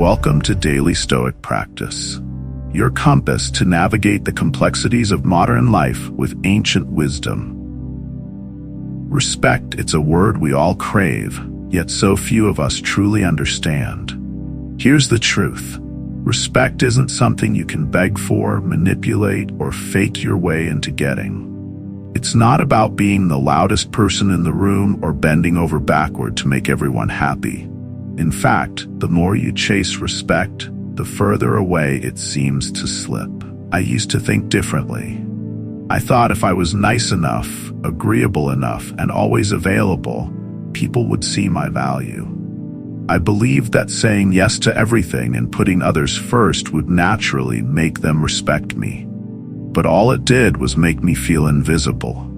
Welcome to Daily Stoic Practice, your compass to navigate the complexities of modern life with ancient wisdom. Respect, it's a word we all crave, yet so few of us truly understand. Here's the truth. Respect isn't something you can beg for, manipulate, or fake your way into getting. It's not about being the loudest person in the room or bending over backward to make everyone happy. In fact, the more you chase respect, the further away it seems to slip. I used to think differently. I thought if I was nice enough, agreeable enough, and always available, people would see my value. I believed that saying yes to everything and putting others first would naturally make them respect me. But all it did was make me feel invisible.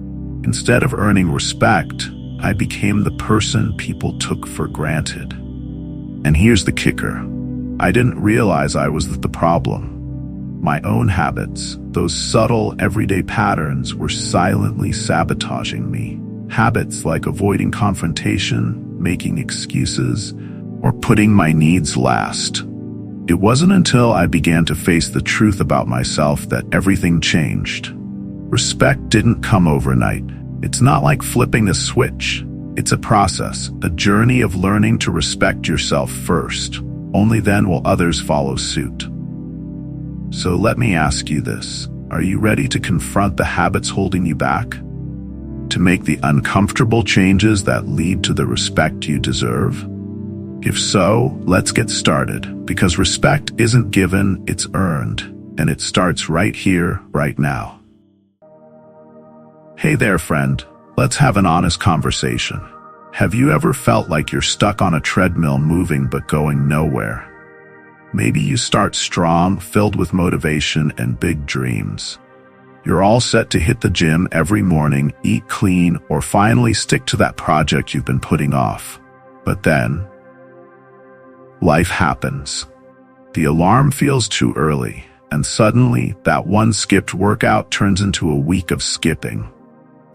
Instead of earning respect, I became the person people took for granted. And here's the kicker. I didn't realize I was the problem. My own habits, those subtle, everyday patterns, were silently sabotaging me. Habits like avoiding confrontation, making excuses, or putting my needs last. It wasn't until I began to face the truth about myself that everything changed. Respect didn't come overnight. It's not like flipping a switch. It's a process, a journey of learning to respect yourself first. Only then will others follow suit. So let me ask you this. Are you ready to confront the habits holding you back? To make the uncomfortable changes that lead to the respect you deserve? If so, let's get started, because respect isn't given, it's earned, and it starts right here, right now. Hey there, friend. Let's have an honest conversation. Have you ever felt like you're stuck on a treadmill moving but going nowhere? Maybe you start strong, filled with motivation and big dreams. You're all set to hit the gym every morning, eat clean, or finally stick to that project you've been putting off. But then, life happens. The alarm feels too early, and suddenly that one skipped workout turns into a week of skipping.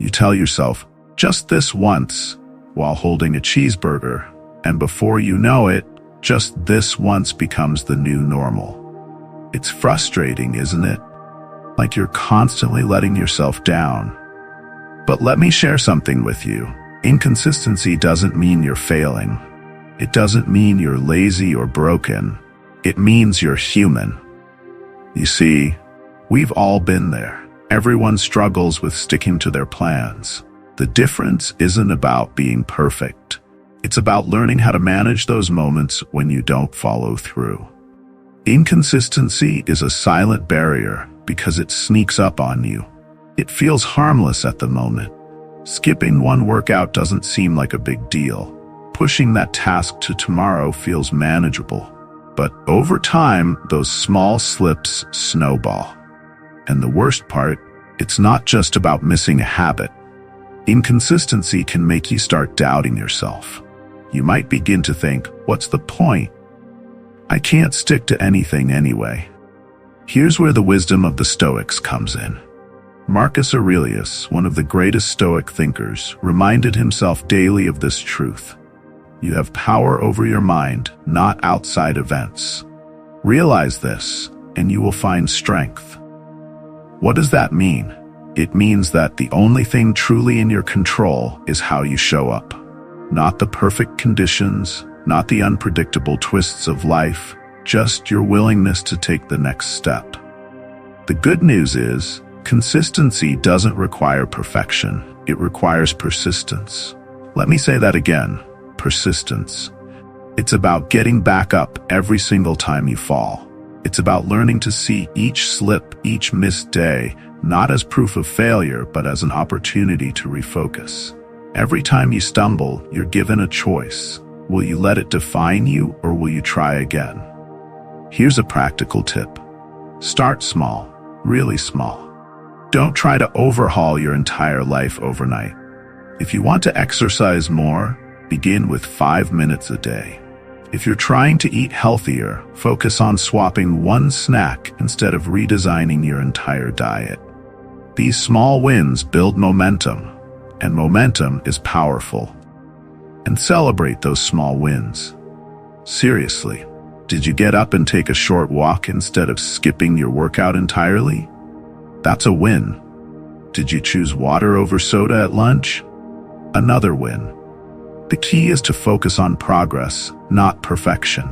You tell yourself, just this once, while holding a cheeseburger, and before you know it, just this once becomes the new normal. It's frustrating, isn't it? Like you're constantly letting yourself down. But let me share something with you. Inconsistency doesn't mean you're failing. It doesn't mean you're lazy or broken. It means you're human. You see, we've all been there. Everyone struggles with sticking to their plans. The difference isn't about being perfect. It's about learning how to manage those moments when you don't follow through. Inconsistency is a silent barrier because it sneaks up on you. It feels harmless at the moment. Skipping one workout doesn't seem like a big deal. Pushing that task to tomorrow feels manageable. But over time, those small slips snowball. And the worst part, it's not just about missing a habit. Inconsistency can make you start doubting yourself. You might begin to think, what's the point? I can't stick to anything anyway. Here's where the wisdom of the Stoics comes in. Marcus Aurelius, one of the greatest Stoic thinkers, reminded himself daily of this truth. You have power over your mind, not outside events. Realize this, and you will find strength. What does that mean? It means that the only thing truly in your control is how you show up. Not the perfect conditions, not the unpredictable twists of life, just your willingness to take the next step. The good news is, consistency doesn't require perfection. It requires persistence. Let me say that again, persistence. It's about getting back up every single time you fall. It's about learning to see each slip, each missed day, not as proof of failure, but as an opportunity to refocus. Every time you stumble, you're given a choice. Will you let it define you, or will you try again? Here's a practical tip. Start small, really small. Don't try to overhaul your entire life overnight. If you want to exercise more, begin with 5 minutes a day. If you're trying to eat healthier, focus on swapping one snack instead of redesigning your entire diet. These small wins build momentum, and momentum is powerful. And celebrate those small wins. Seriously, Did you get up and take a short walk instead of skipping your workout entirely? That's a win. Did you choose water over soda at lunch? Another win. The key is to focus on progress, not perfection.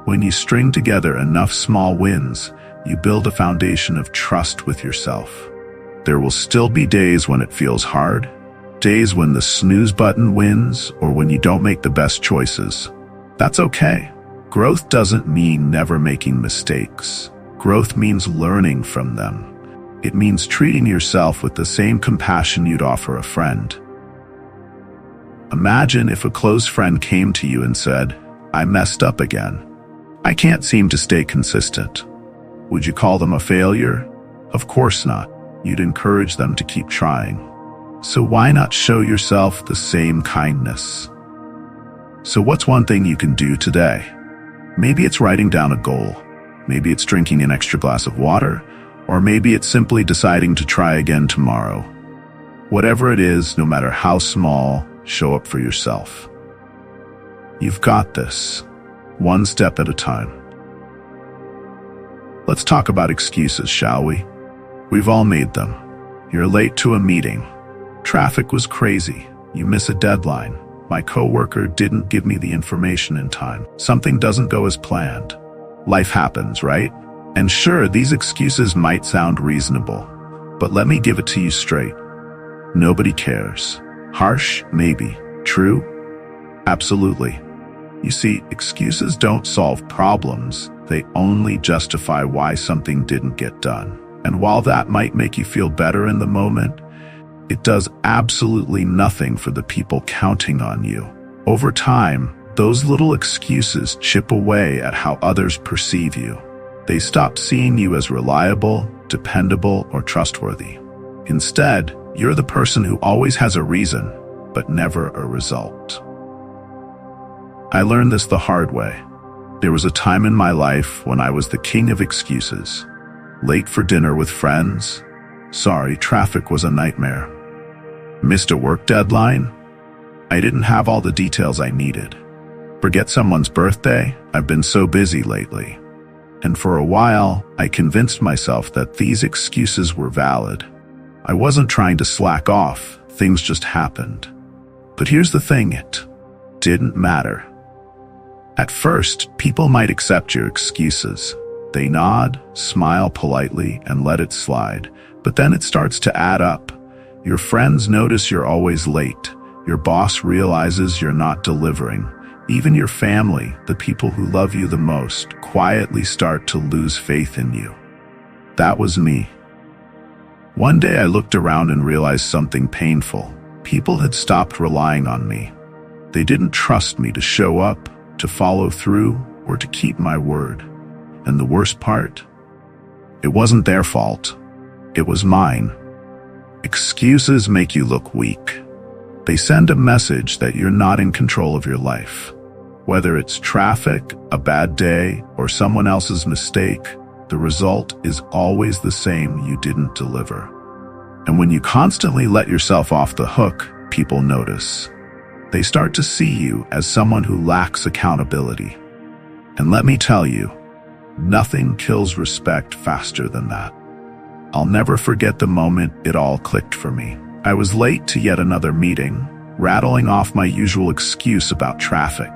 When you string together enough small wins, you build a foundation of trust with yourself. There will still be days when it feels hard, days when the snooze button wins, or when you don't make the best choices. That's okay. Growth doesn't mean never making mistakes. Growth means learning from them. It means treating yourself with the same compassion you'd offer a friend. Imagine if a close friend came to you and said, "I messed up again. I can't seem to stay consistent." Would you call them a failure? Of course not. You'd encourage them to keep trying. So why not show yourself the same kindness? So what's one thing you can do today? Maybe it's writing down a goal. Maybe it's drinking an extra glass of water. Or maybe it's simply deciding to try again tomorrow. Whatever it is, no matter how small, show up for yourself. You've got this, one step at a time. Let's talk about excuses, shall we? We've all made them. You're late to a meeting. Traffic was crazy. You miss a deadline. My coworker didn't give me the information in time. Something doesn't go as planned. Life happens, right? And sure, these excuses might sound reasonable, but let me give it to you straight. Nobody cares. Harsh? Maybe. True? Absolutely. You see, excuses don't solve problems. They only justify why something didn't get done. And while that might make you feel better in the moment, it does absolutely nothing for the people counting on you. Over time, those little excuses chip away at how others perceive you. They stop seeing you as reliable, dependable, or trustworthy. Instead, you're the person who always has a reason, but never a result. I learned this the hard way. There was a time in my life when I was the king of excuses. Late for dinner with friends. Sorry, traffic was a nightmare. Missed a work deadline. I didn't have all the details I needed. Forget someone's birthday. I've been so busy lately. And for a while, I convinced myself that these excuses were valid. I wasn't trying to slack off, things just happened. But here's the thing, it didn't matter. At first, people might accept your excuses. They nod, smile politely, and let it slide. But then it starts to add up. Your friends notice you're always late. Your boss realizes you're not delivering. Even your family, the people who love you the most, quietly start to lose faith in you. That was me. One day I looked around and realized something painful. People had stopped relying on me. They didn't trust me to show up, to follow through, or to keep my word. And the worst part? It wasn't their fault. It was mine. Excuses make you look weak. They send a message that you're not in control of your life. Whether it's traffic, a bad day, or someone else's mistake, the result is always the same: you didn't deliver. And when you constantly let yourself off the hook, people notice. They start to see you as someone who lacks accountability. And let me tell you, nothing kills respect faster than that. I'll never forget the moment it all clicked for me. I was late to yet another meeting, rattling off my usual excuse about traffic.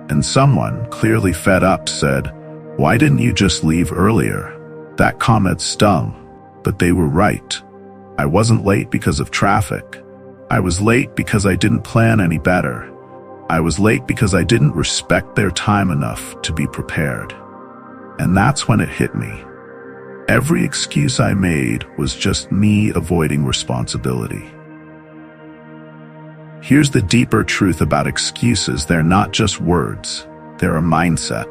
And someone, clearly fed up, said, "Why didn't you just leave earlier?" That comment stung, but they were right. I wasn't late because of traffic. I was late because I didn't plan any better. I was late because I didn't respect their time enough to be prepared. And that's when it hit me. Every excuse I made was just me avoiding responsibility. Here's the deeper truth about excuses: they're not just words, they're a mindset.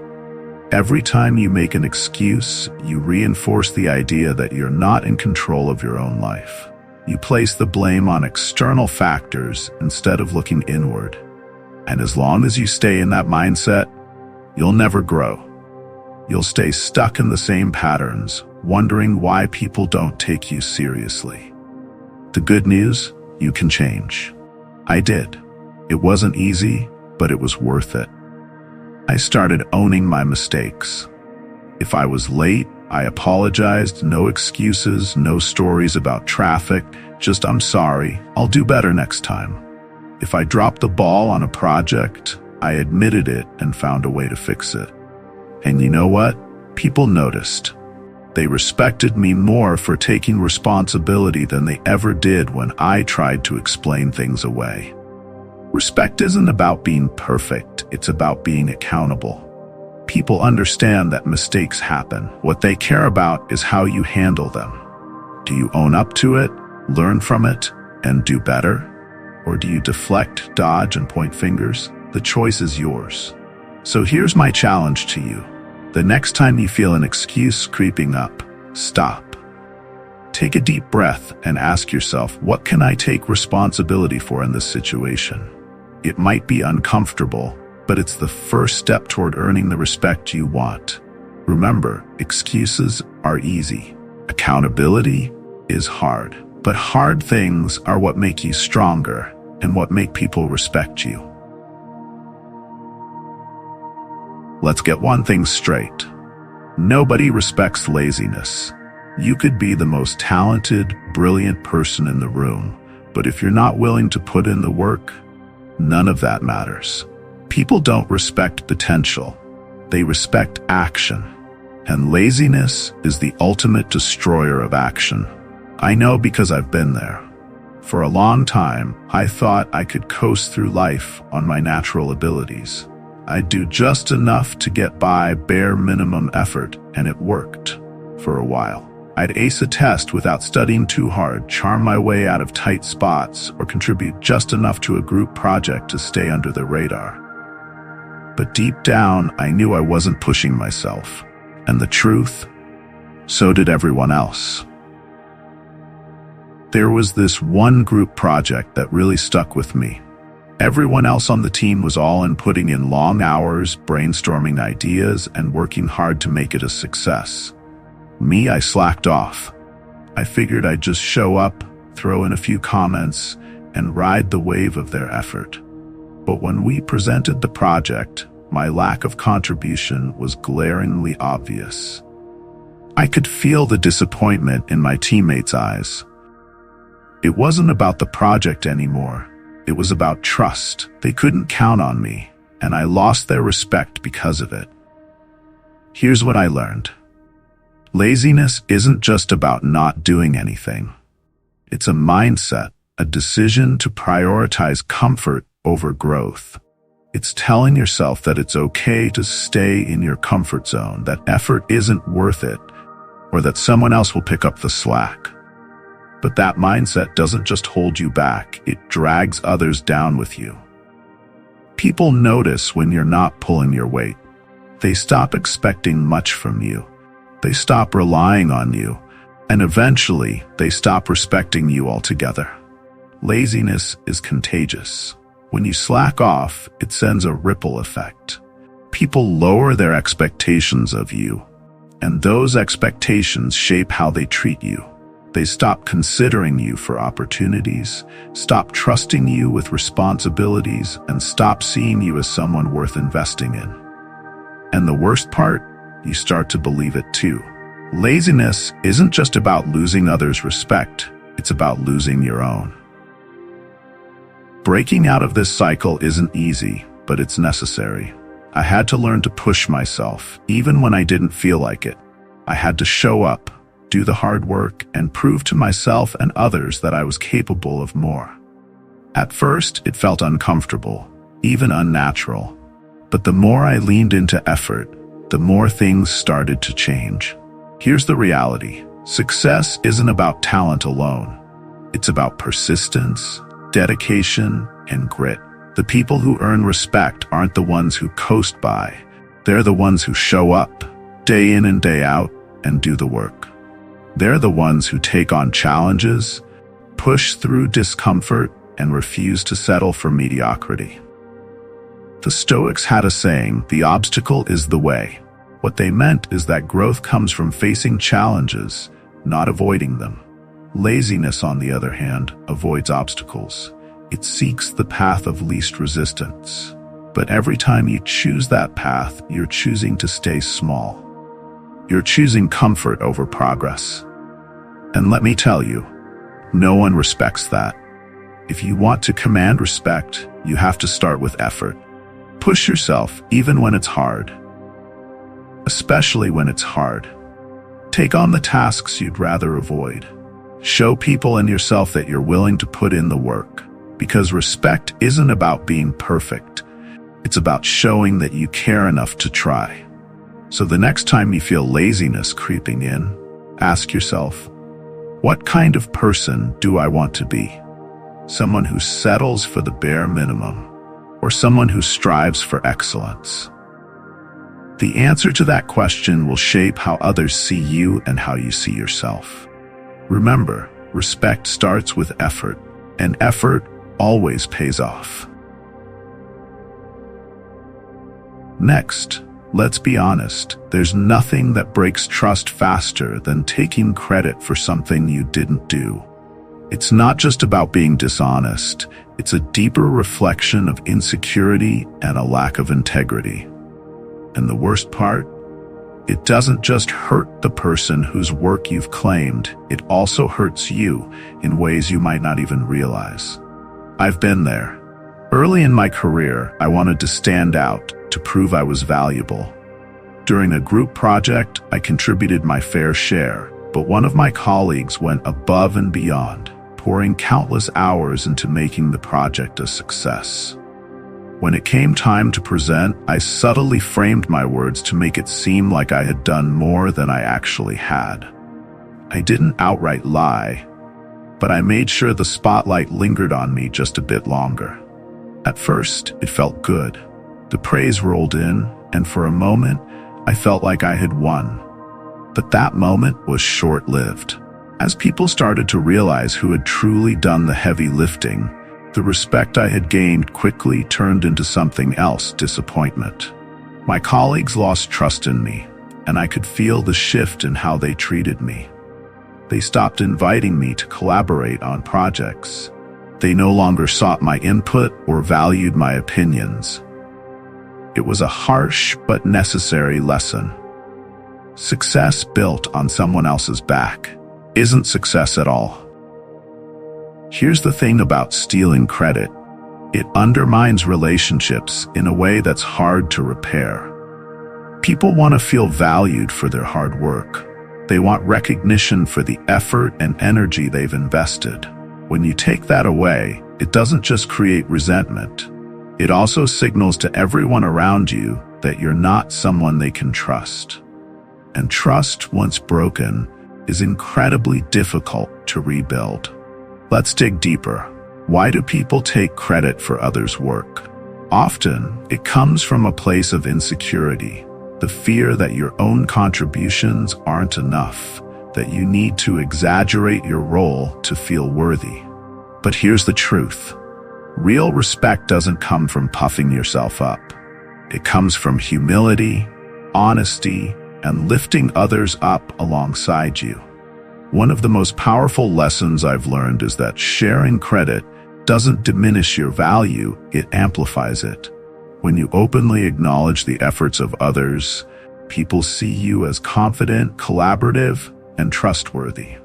Every time you make an excuse, you reinforce the idea that you're not in control of your own life. You place the blame on external factors instead of looking inward. And as long as you stay in that mindset, you'll never grow. You'll stay stuck in the same patterns, wondering why people don't take you seriously. The good news, you can change. I did. It wasn't easy, but it was worth it. I started owning my mistakes. If I was late, I apologized, no excuses, no stories about traffic, just "I'm sorry, I'll do better next time." If I dropped the ball on a project, I admitted it and found a way to fix it. And you know what? People noticed. They respected me more for taking responsibility than they ever did when I tried to explain things away. Respect isn't about being perfect, it's about being accountable. People understand that mistakes happen. What they care about is how you handle them. Do you own up to it, learn from it, and do better? Or do you deflect, dodge, and point fingers? The choice is yours. So here's my challenge to you. The next time you feel an excuse creeping up, stop. Take a deep breath and ask yourself, what can I take responsibility for in this situation? It might be uncomfortable, but it's the first step toward earning the respect you want. Remember, excuses are easy. Accountability is hard. But hard things are what make you stronger and what make people respect you. Let's get one thing straight. Nobody respects laziness. You could be the most talented, brilliant person in the room, but if you're not willing to put in the work, none of that matters. People don't respect potential. They respect action. And laziness is the ultimate destroyer of action. I know because I've been there. For a long time, I thought I could coast through life on my natural abilities. I'd do just enough to get by, bare minimum effort, and it worked. For a while, I'd ace a test without studying too hard, charm my way out of tight spots, or contribute just enough to a group project to stay under the radar. But deep down, I knew I wasn't pushing myself. And the truth? So did everyone else. There was this one group project that really stuck with me. Everyone else on the team was all in, putting in long hours, brainstorming ideas, and working hard to make it a success. Me, I slacked off. I figured I'd just show up, throw in a few comments, and ride the wave of their effort. But when we presented the project, my lack of contribution was glaringly obvious. I could feel the disappointment in my teammates' eyes. It wasn't about the project anymore. It was about trust. They couldn't count on me, and I lost their respect because of it. Here's what I learned. Laziness isn't just about not doing anything. It's a mindset, a decision to prioritize comfort over growth. It's telling yourself that it's okay to stay in your comfort zone, that effort isn't worth it, or that someone else will pick up the slack. But that mindset doesn't just hold you back, it drags others down with you. People notice when you're not pulling your weight. They stop expecting much from you. They stop relying on you, and eventually they stop respecting you altogether. Laziness is contagious. When you slack off, it sends a ripple effect. People lower their expectations of you, and those expectations shape how they treat you. They stop considering you for opportunities, stop trusting you with responsibilities, and stop seeing you as someone worth investing in. And the worst part, you start to believe it too. Laziness isn't just about losing others' respect, it's about losing your own. Breaking out of this cycle isn't easy, but it's necessary. I had to learn to push myself, even when I didn't feel like it. I had to show up, do the hard work, and prove to myself and others that I was capable of more. At first, it felt uncomfortable, even unnatural. But the more I leaned into effort, the more things started to change. Here's the reality. Success isn't about talent alone. It's about persistence, dedication, and grit. The people who earn respect aren't the ones who coast by. They're the ones who show up, day in and day out, and do the work. They're the ones who take on challenges, push through discomfort, and refuse to settle for mediocrity. The Stoics had a saying, "The obstacle is the way." What they meant is that growth comes from facing challenges, not avoiding them. Laziness, on the other hand, avoids obstacles. It seeks the path of least resistance. But every time you choose that path, you're choosing to stay small. You're choosing comfort over progress. And let me tell you, no one respects that. If you want to command respect, you have to start with effort. Push yourself even when it's hard. Especially when it's hard. Take on the tasks you'd rather avoid. Show people and yourself that you're willing to put in the work. Because respect isn't about being perfect. It's about showing that you care enough to try. So the next time you feel laziness creeping in, ask yourself, what kind of person do I want to be? Someone who settles for the bare minimum, or someone who strives for excellence? The answer to that question will shape how others see you and how you see yourself. Remember, respect starts with effort, and effort always pays off. Next, let's be honest, there's nothing that breaks trust faster than taking credit for something you didn't do. It's not just about being dishonest, it's a deeper reflection of insecurity and a lack of integrity. And the worst part? It doesn't just hurt the person whose work you've claimed, it also hurts you in ways you might not even realize. I've been there. Early in my career, I wanted to stand out, to prove I was valuable. During a group project, I contributed my fair share, but one of my colleagues went above and beyond, pouring countless hours into making the project a success. When it came time to present, I subtly framed my words to make it seem like I had done more than I actually had. I didn't outright lie, but I made sure the spotlight lingered on me just a bit longer. At first, it felt good. The praise rolled in, and for a moment, I felt like I had won. But that moment was short-lived. As people started to realize who had truly done the heavy lifting, the respect I had gained quickly turned into something else: disappointment. My colleagues lost trust in me, and I could feel the shift in how they treated me. They stopped inviting me to collaborate on projects. They no longer sought my input or valued my opinions. It was a harsh but necessary lesson. Success built on someone else's back isn't success at all. Here's the thing about stealing credit. It undermines relationships in a way that's hard to repair. People want to feel valued for their hard work. They want recognition for the effort and energy they've invested. When you take that away, it doesn't just create resentment. It also signals to everyone around you that you're not someone they can trust. And trust, once broken, is incredibly difficult to rebuild. Let's dig deeper. Why do people take credit for others' work? Often, it comes from a place of insecurity, the fear that your own contributions aren't enough, that you need to exaggerate your role to feel worthy. But here's the truth. Real respect doesn't come from puffing yourself up. It comes from humility, honesty, and lifting others up alongside you. One of the most powerful lessons I've learned is that sharing credit doesn't diminish your value, it amplifies it. When you openly acknowledge the efforts of others, people see you as confident, collaborative, and trustworthy.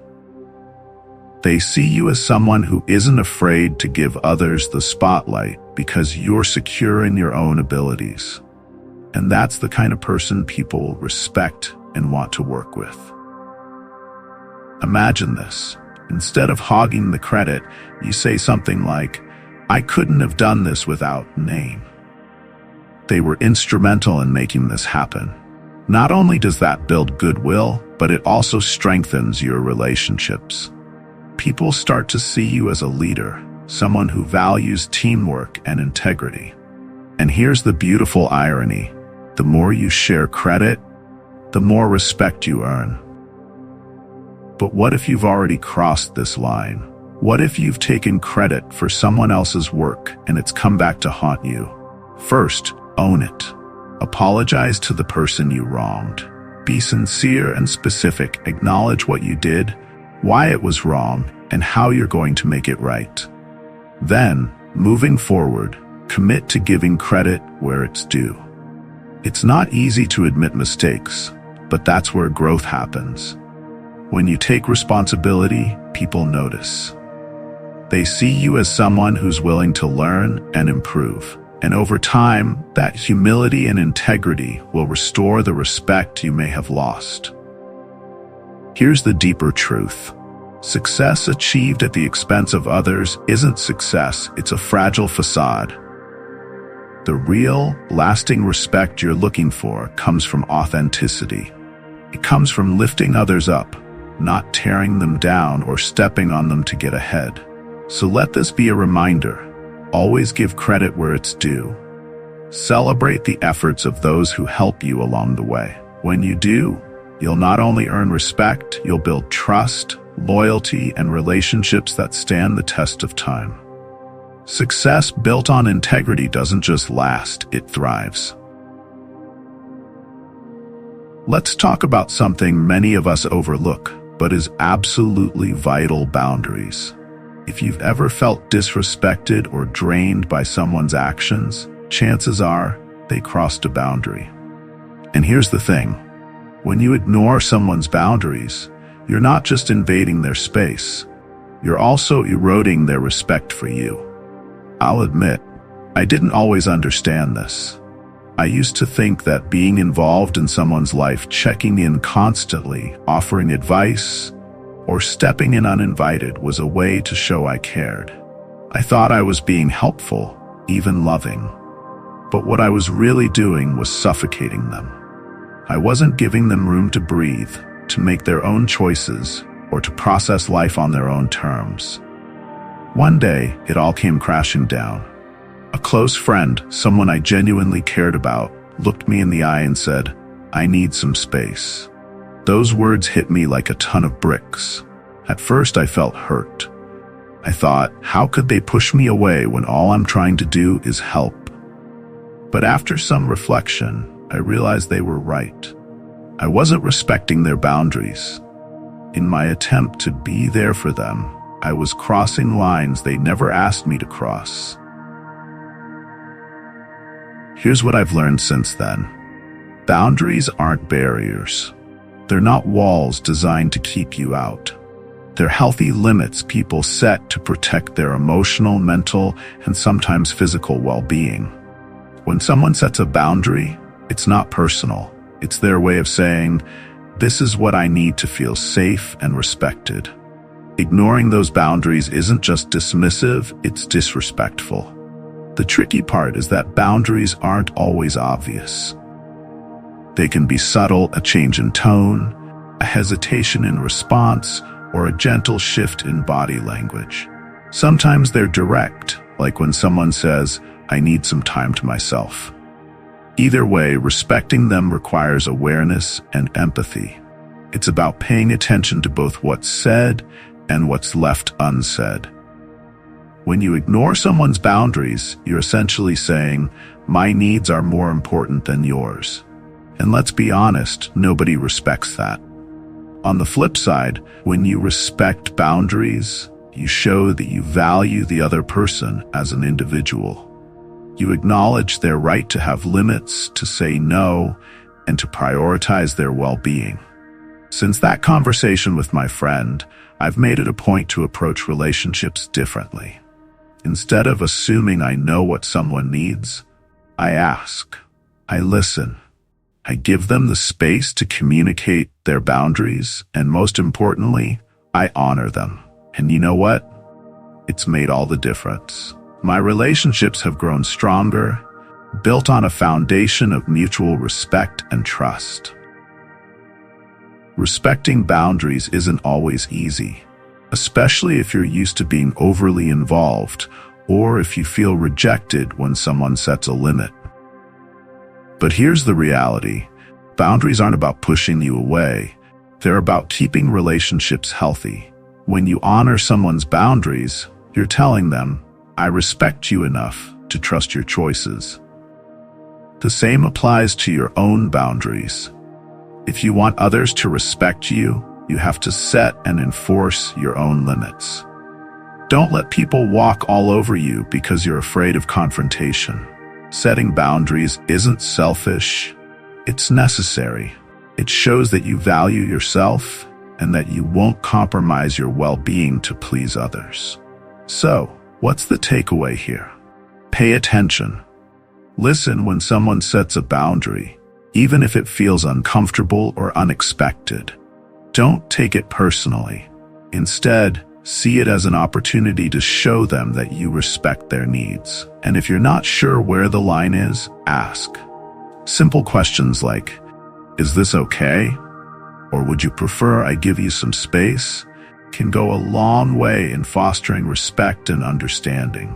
They see you as someone who isn't afraid to give others the spotlight because you're secure in your own abilities. And that's the kind of person people respect and want to work with. Imagine this. Instead of hogging the credit, you say something like, "I couldn't have done this without name. They were instrumental in making this happen." Not only does that build goodwill, but it also strengthens your relationships. People start to see you as a leader, someone who values teamwork and integrity. And here's the beautiful irony. The more you share credit, the more respect you earn. But what if you've already crossed this line? What if you've taken credit for someone else's work and it's come back to haunt you? First, own it. Apologize to the person you wronged. Be sincere and specific. Acknowledge what you did, why it was wrong, and how you're going to make it right. Then, moving forward, Commit to giving credit where it's due. It's not easy to admit mistakes, but that's where growth happens. When you take responsibility, people notice. They see you as someone who's willing to learn and improve. And over time, that humility and integrity will restore the respect you may have lost. Here's the deeper truth. Success achieved at the expense of others isn't success, it's a fragile facade. The real, lasting respect you're looking for comes from authenticity. It comes from lifting others up, not tearing them down or stepping on them to get ahead. So let this be a reminder. Always give credit where it's due. Celebrate the efforts of those who help you along the way. When you do, you'll not only earn respect, you'll build trust, loyalty, and relationships that stand the test of time. Success built on integrity doesn't just last, it thrives. Let's talk about something many of us overlook, but is absolutely vital: boundaries. If you've ever felt disrespected or drained by someone's actions, chances are they crossed a boundary. And here's the thing. When you ignore someone's boundaries, you're not just invading their space, you're also eroding their respect for you. I'll admit, I didn't always understand this. I used to think that being involved in someone's life, checking in constantly, offering advice, or stepping in uninvited was a way to show I cared. I thought I was being helpful, even loving. But what I was really doing was suffocating them. I wasn't giving them room to breathe, to make their own choices, or to process life on their own terms. One day, it all came crashing down. A close friend, someone I genuinely cared about, looked me in the eye and said, "I need some space." Those words hit me like a ton of bricks. At first, I felt hurt. I thought, how could they push me away when all I'm trying to do is help? But after some reflection, I realized they were right. I wasn't respecting their boundaries. In my attempt to be there for them, I was crossing lines they never asked me to cross. Here's what I've learned since then. Boundaries aren't barriers. They're not walls designed to keep you out. They're healthy limits people set to protect their emotional, mental, and sometimes physical well-being. When someone sets a boundary, it's not personal. It's their way of saying, this is what I need to feel safe and respected. Ignoring those boundaries isn't just dismissive, it's disrespectful. The tricky part is that boundaries aren't always obvious. They can be subtle, a change in tone, a hesitation in response, or a gentle shift in body language. Sometimes they're direct, like when someone says, "I need some time to myself." Either way, respecting them requires awareness and empathy. It's about paying attention to both what's said and what's left unsaid. When you ignore someone's boundaries, you're essentially saying, my needs are more important than yours. And let's be honest, nobody respects that. On the flip side, when you respect boundaries, you show that you value the other person as an individual. You acknowledge their right to have limits, to say no, and to prioritize their well-being. Since that conversation with my friend, I've made it a point to approach relationships differently. Instead of assuming I know what someone needs, I ask, I listen, I give them the space to communicate their boundaries, and most importantly, I honor them. And you know what? It's made all the difference. My relationships have grown stronger, built on a foundation of mutual respect and trust. Respecting boundaries isn't always easy, especially if you're used to being overly involved or if you feel rejected when someone sets a limit. But here's the reality. Boundaries aren't about pushing you away. They're about keeping relationships healthy. When you honor someone's boundaries, you're telling them, I respect you enough to trust your choices. The same applies to your own boundaries. If you want others to respect you, you have to set and enforce your own limits. Don't let people walk all over you because you're afraid of confrontation. Setting boundaries isn't selfish, it's necessary. It shows that you value yourself and that you won't compromise your well-being to please others. So, what's the takeaway here? Pay attention. Listen when someone sets a boundary, even if it feels uncomfortable or unexpected. Don't take it personally. Instead, see it as an opportunity to show them that you respect their needs. And if you're not sure where the line is, ask. Simple questions like, "Is this okay?" Or "Would you prefer I give you some space?" can go a long way in fostering respect and understanding.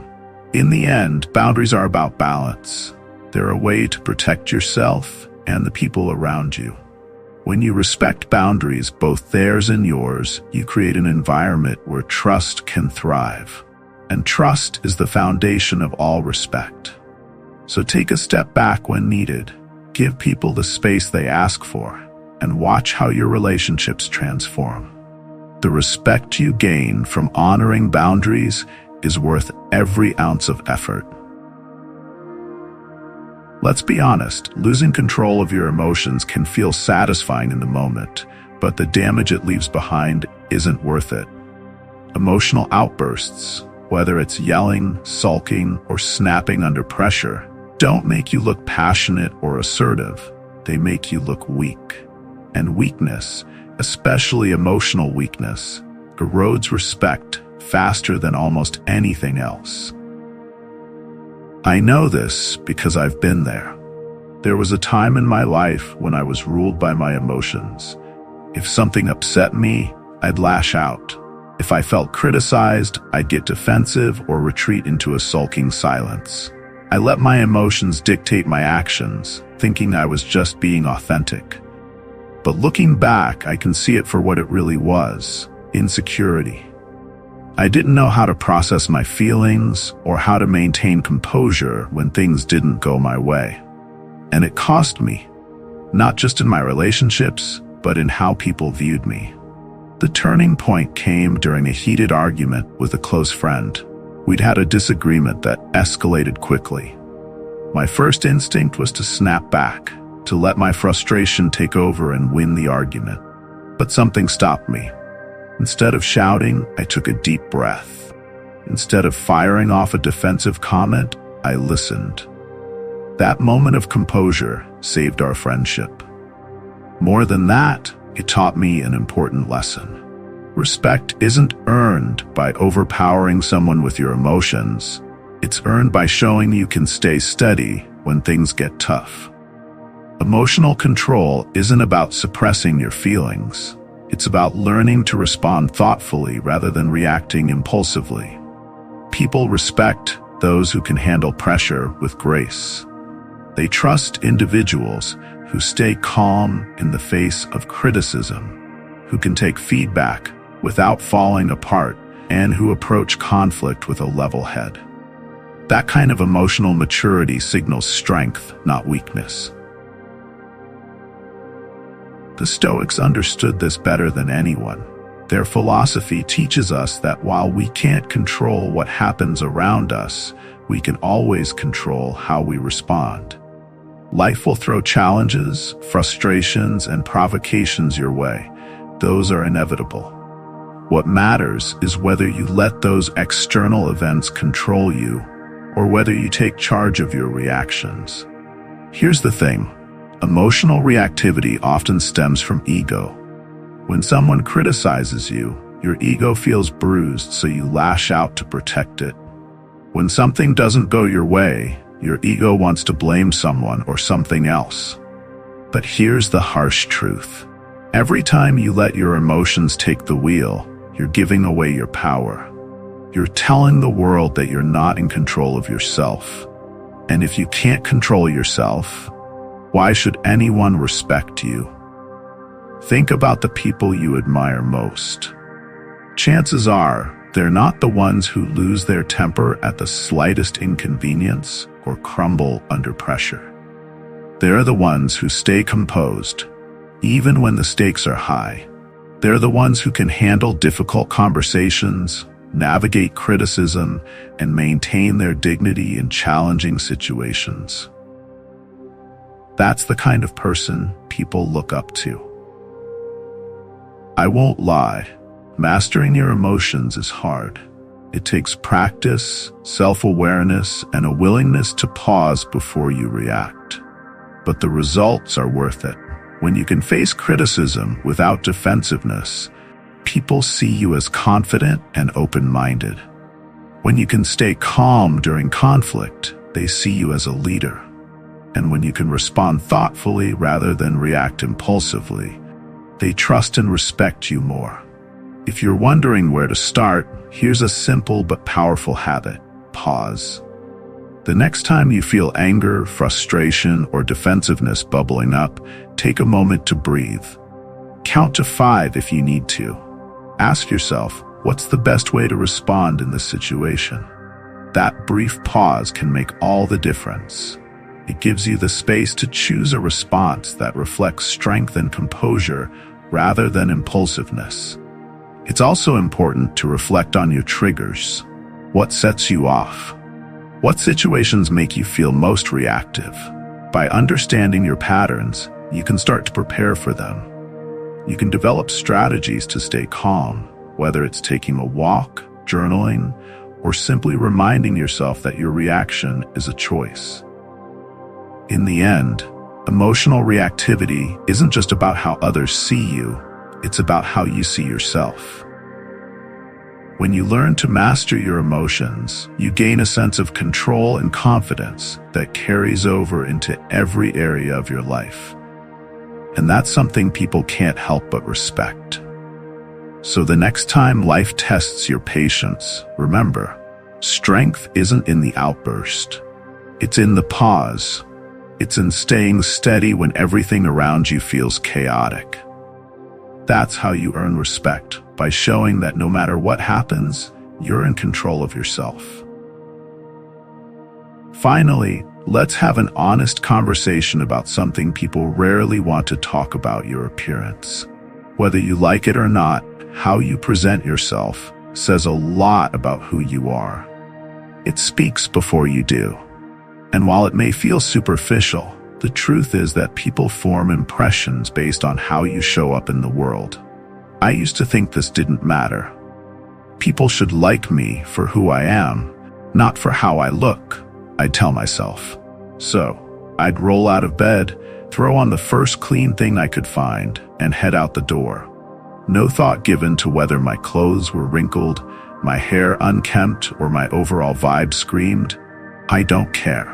In the end, boundaries are about balance. They're a way to protect yourself and the people around you. When you respect boundaries, both theirs and yours, you create an environment where trust can thrive. And trust is the foundation of all respect. So take a step back when needed. Give people the space they ask for, and watch how your relationships transform. The respect you gain from honoring boundaries is worth every ounce of effort. Let's be honest, losing control of your emotions can feel satisfying in the moment, but the damage it leaves behind isn't worth it. Emotional outbursts, whether it's yelling, sulking, or snapping under pressure, don't make you look passionate or assertive. They make you look weak. And weakness, especially emotional weakness, erodes respect faster than almost anything else. I know this because I've been there. There was a time in my life when I was ruled by my emotions. If something upset me, I'd lash out. If I felt criticized, I'd get defensive or retreat into a sulking silence. I let my emotions dictate my actions, thinking I was just being authentic. But looking back, I can see it for what it really was: insecurity. I didn't know how to process my feelings or how to maintain composure when things didn't go my way. And it cost me, not just in my relationships, but in how people viewed me. The turning point came during a heated argument with a close friend. We'd had a disagreement that escalated quickly. My first instinct was to snap back, to let my frustration take over and win the argument. But something stopped me. Instead of shouting, I took a deep breath. Instead of firing off a defensive comment, I listened. That moment of composure saved our friendship. More than that, it taught me an important lesson. Respect isn't earned by overpowering someone with your emotions. It's earned by showing you can stay steady when things get tough. Emotional control isn't about suppressing your feelings. It's about learning to respond thoughtfully rather than reacting impulsively. People respect those who can handle pressure with grace. They trust individuals who stay calm in the face of criticism, who can take feedback without falling apart, and who approach conflict with a level head. That kind of emotional maturity signals strength, not weakness. The Stoics understood this better than anyone. Their philosophy teaches us that while we can't control what happens around us, we can always control how we respond. Life will throw challenges, frustrations, and provocations your way. Those are inevitable. What matters is whether you let those external events control you, or whether you take charge of your reactions. Here's the thing. Emotional reactivity often stems from ego. When someone criticizes you, your ego feels bruised, so you lash out to protect it. When something doesn't go your way, your ego wants to blame someone or something else. But here's the harsh truth. Every time you let your emotions take the wheel, you're giving away your power. You're telling the world that you're not in control of yourself. And if you can't control yourself, why should anyone respect you? Think about the people you admire most. Chances are, they're not the ones who lose their temper at the slightest inconvenience or crumble under pressure. They're the ones who stay composed, even when the stakes are high. They're the ones who can handle difficult conversations, navigate criticism, and maintain their dignity in challenging situations. That's the kind of person people look up to. I won't lie, mastering your emotions is hard. It takes practice, self-awareness, and a willingness to pause before you react. But the results are worth it. When you can face criticism without defensiveness, people see you as confident and open-minded. When you can stay calm during conflict, they see you as a leader. And when you can respond thoughtfully rather than react impulsively, they trust and respect you more. If you're wondering where to start, here's a simple but powerful habit: pause. The next time you feel anger, frustration, or defensiveness bubbling up, take a moment to breathe. Count to 5 if you need to. Ask yourself, what's the best way to respond in this situation? That brief pause can make all the difference. It gives you the space to choose a response that reflects strength and composure rather than impulsiveness. It's also important to reflect on your triggers. What sets you off? What situations make you feel most reactive? By understanding your patterns, you can start to prepare for them. You can develop strategies to stay calm, whether it's taking a walk, journaling, or simply reminding yourself that your reaction is a choice. In the end, emotional reactivity isn't just about how others see you, it's about how you see yourself. When you learn to master your emotions, you gain a sense of control and confidence that carries over into every area of your life. And that's something people can't help but respect. So the next time life tests your patience, remember, strength isn't in the outburst. It's in the pause. It's in staying steady when everything around you feels chaotic. That's how you earn respect, by showing that no matter what happens, you're in control of yourself. Finally, let's have an honest conversation about something people rarely want to talk about: your appearance. Whether you like it or not, how you present yourself says a lot about who you are. It speaks before you do. And while it may feel superficial, the truth is that people form impressions based on how you show up in the world. I used to think this didn't matter. People should like me for who I am, not for how I look, I'd tell myself. So, I'd roll out of bed, throw on the first clean thing I could find, and head out the door. No thought given to whether my clothes were wrinkled, my hair unkempt, or my overall vibe screamed, "I don't care."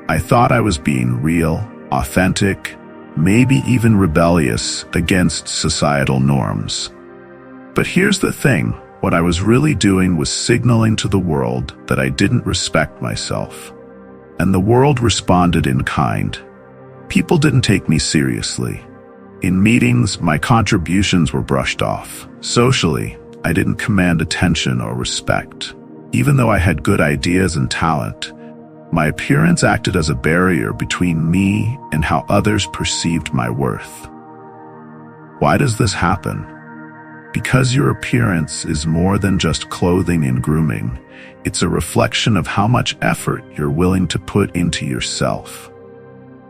I thought I was being real, authentic, maybe even rebellious against societal norms. But here's the thing, what I was really doing was signaling to the world that I didn't respect myself. And the world responded in kind. People didn't take me seriously. In meetings, my contributions were brushed off. Socially, I didn't command attention or respect. Even though I had good ideas and talent, my appearance acted as a barrier between me and how others perceived my worth. Why does this happen? Because your appearance is more than just clothing and grooming. It's a reflection of how much effort you're willing to put into yourself.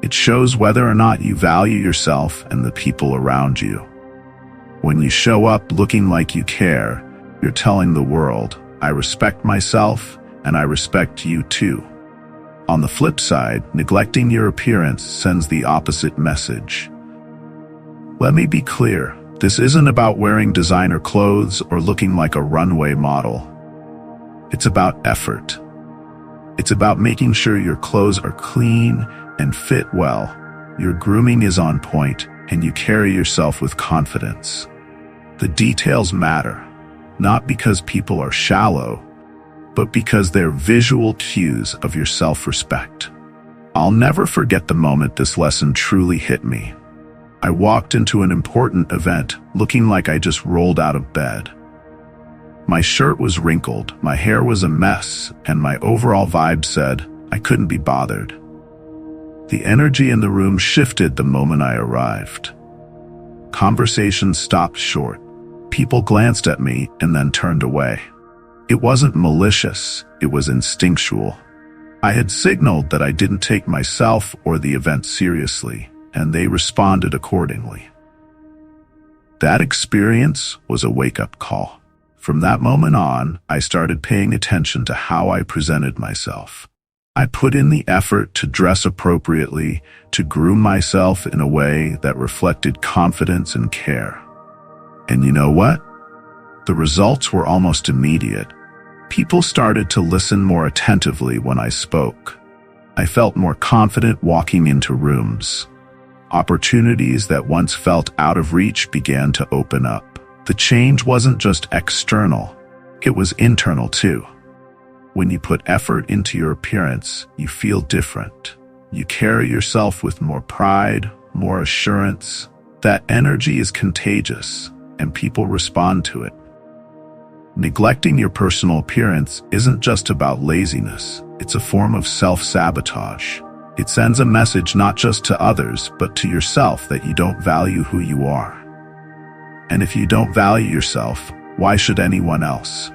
It shows whether or not you value yourself and the people around you. When you show up looking like you care, you're telling the world, I respect myself and I respect you too. On the flip side, neglecting your appearance sends the opposite message. Let me be clear, this isn't about wearing designer clothes or looking like a runway model. It's about effort. It's about making sure your clothes are clean and fit well, your grooming is on point, and you carry yourself with confidence. The details matter, not because people are shallow, but because they're visual cues of your self-respect. I'll never forget the moment this lesson truly hit me. I walked into an important event looking like I just rolled out of bed. My shirt was wrinkled, my hair was a mess, and my overall vibe said I couldn't be bothered. The energy in the room shifted the moment I arrived. Conversations stopped short. People glanced at me and then turned away. It wasn't malicious, it was instinctual. I had signaled that I didn't take myself or the event seriously, and they responded accordingly. That experience was a wake-up call. From that moment on, I started paying attention to how I presented myself. I put in the effort to dress appropriately, to groom myself in a way that reflected confidence and care. And you know what? The results were almost immediate. People started to listen more attentively when I spoke. I felt more confident walking into rooms. Opportunities that once felt out of reach began to open up. The change wasn't just external, it was internal too. When you put effort into your appearance, you feel different. You carry yourself with more pride, more assurance. That energy is contagious, and people respond to it. Neglecting your personal appearance isn't just about laziness, it's a form of self-sabotage. It sends a message not just to others, but to yourself that you don't value who you are. And if you don't value yourself, why should anyone else?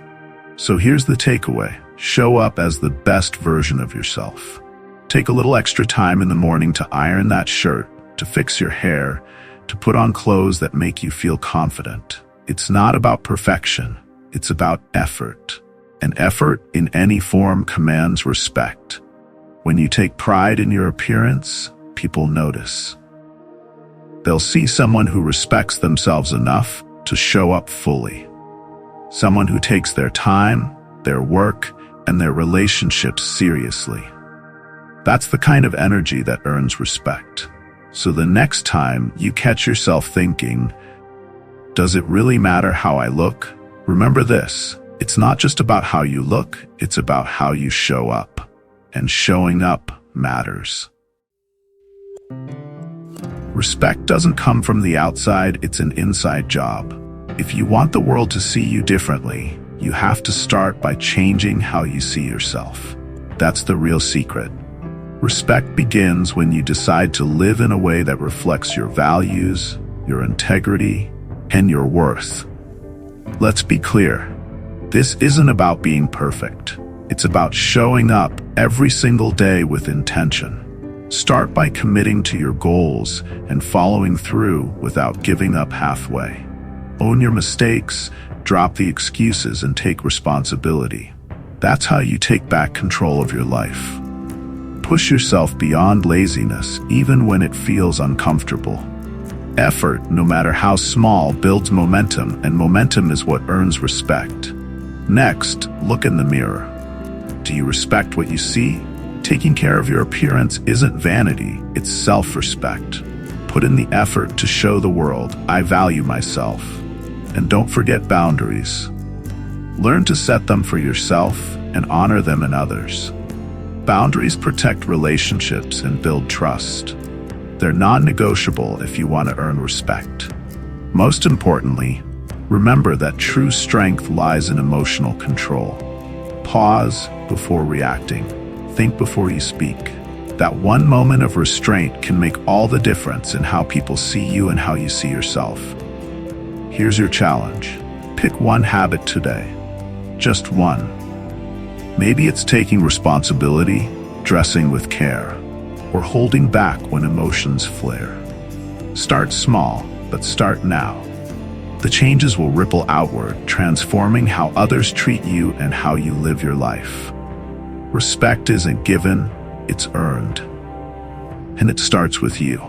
So here's the takeaway. Show up as the best version of yourself. Take a little extra time in the morning to iron that shirt, to fix your hair, to put on clothes that make you feel confident. It's not about perfection. It's about effort. And effort in any form commands respect. When you take pride in your appearance, people notice. They'll see someone who respects themselves enough to show up fully. Someone who takes their time, their work, and their relationships seriously. That's the kind of energy that earns respect. So the next time you catch yourself thinking, does it really matter how I look? Remember this, it's not just about how you look, it's about how you show up. And showing up matters. Respect doesn't come from the outside, it's an inside job. If you want the world to see you differently, you have to start by changing how you see yourself. That's the real secret. Respect begins when you decide to live in a way that reflects your values, your integrity, and your worth. Let's be clear. This isn't about being perfect. It's about showing up every single day with intention. Start by committing to your goals and following through without giving up halfway. Own your mistakes, drop the excuses, and take responsibility. That's how you take back control of your life. Push yourself beyond laziness, even when it feels uncomfortable. Effort, no matter how small, builds momentum, and momentum is what earns respect. Next, look in the mirror. Do you respect what you see? Taking care of your appearance isn't vanity, it's self-respect. Put in the effort to show the world, I value myself. And don't forget boundaries. Learn to set them for yourself and honor them in others. Boundaries protect relationships and build trust. They're non-negotiable if you want to earn respect. Most importantly, remember that true strength lies in emotional control. Pause before reacting. Think before you speak. That one moment of restraint can make all the difference in how people see you and how you see yourself. Here's your challenge. Pick one habit today. Just one. Maybe it's taking responsibility, dressing with care, or holding back when emotions flare. Start small, but start now. The changes will ripple outward, transforming how others treat you and how you live your life. Respect isn't given, it's earned. And it starts with you.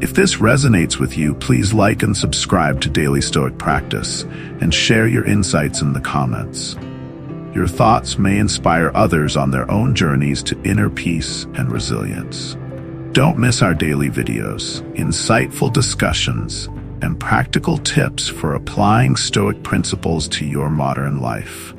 If this resonates with you, please like and subscribe to Daily Stoic Practice and share your insights in the comments. Your thoughts may inspire others on their own journeys to inner peace and resilience. Don't miss our daily videos, insightful discussions, and practical tips for applying Stoic principles to your modern life.